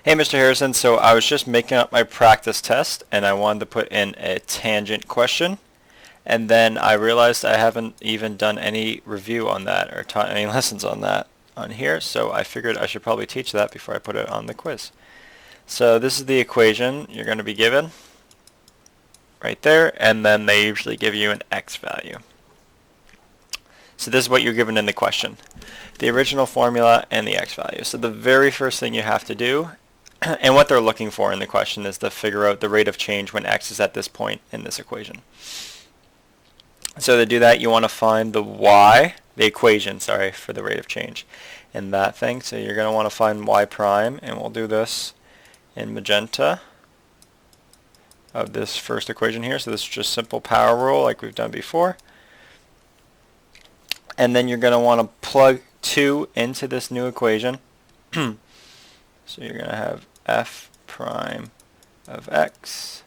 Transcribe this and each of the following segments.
Hey Mr. Harrison, so I was just making up my practice test and I wanted to put in a tangent question, and then I realized I haven't even done any review on that or taught any lessons on that on here, so I figured I should probably teach that before I put it on the quiz. So this is the equation you're going to be given right there, and then they usually give you an x value. So this is what you're given in the question: the original formula and the x value. So the very first thing you have to do, and what they're looking for in the question, is to figure out the rate of change when x is at this point in this equation. So to do that, you want to find the equation, for the rate of change in that thing. So you're going to want to find y prime, and we'll do this in magenta of this first equation here. So this is just simple power rule like we've done before. And then you're going to want to plug 2 into this new equation. So you're going to have f prime of x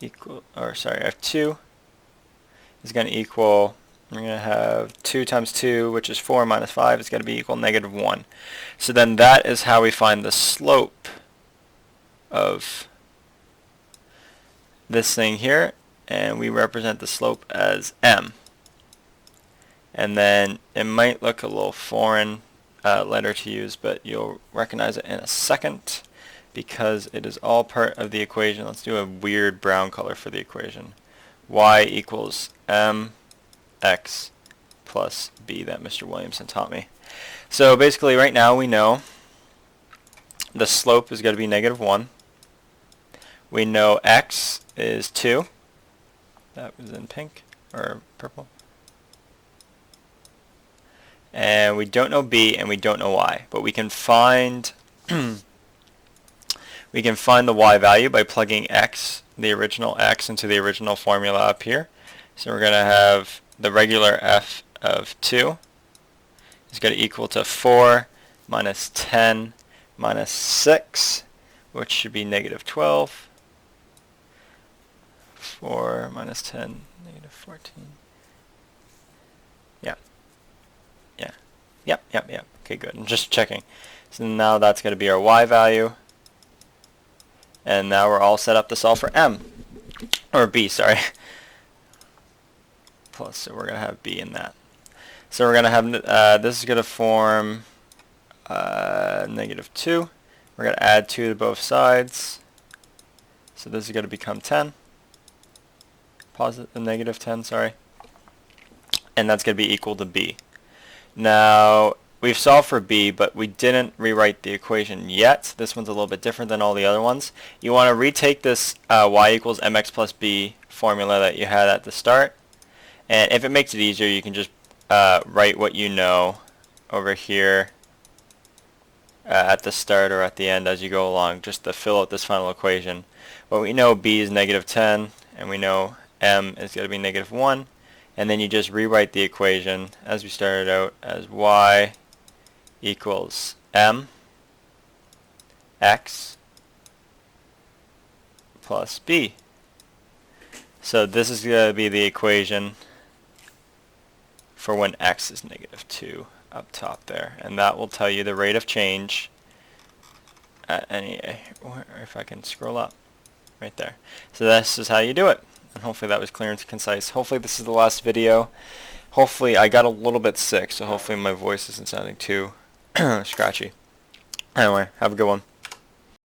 f2 is going to equal, we're going to have 2 times 2, which is 4, minus 5 is going to be equal -1. So then that is how we find the slope of this thing here, and we represent the slope as m. And then it might look a little foreign letter to use, but you'll recognize it in a second because it is all part of the equation. Let's do a weird brown color for the equation. Y equals mx plus b that Mr. Williamson taught me. So basically right now we know the slope is going to be -1. We know x is 2. That was in pink or purple. And we don't know b and we don't know y, but we can find we can find the y value by plugging x, the original x, into the original formula up here. So we're going to have the regular f of 2 is going to equal to 4 minus 10 minus 6, which should be -12. 4 minus 10, -14. Yep. Okay, good. I'm just checking. So now that's going to be our y value. And now we're all set up to solve for m. Or b, sorry. Plus, so we're going to have b in that. So we're going to have, this is going to form -2. We're going to add 2 to both sides. So this is going to become 10. -10, sorry. And that's going to be equal to b. Now, we've solved for b, but we didn't rewrite the equation yet. This one's a little bit different than all the other ones. You want to retake this y equals mx plus b formula that you had at the start. And if it makes it easier, you can just write what you know over here at the start or at the end as you go along, just to fill out this final equation. But we know b is -10, and we know m is going to be -1. And then you just rewrite the equation as we started out as y equals m x plus b. So this is going to be the equation for when x is -2 up top there. And that will tell you the rate of change at any, or if I can scroll up, right there. So this is how you do it. And hopefully that was clear and concise. Hopefully this is the last video. Hopefully I got a little bit sick, so hopefully my voice isn't sounding too scratchy. Anyway, have a good one.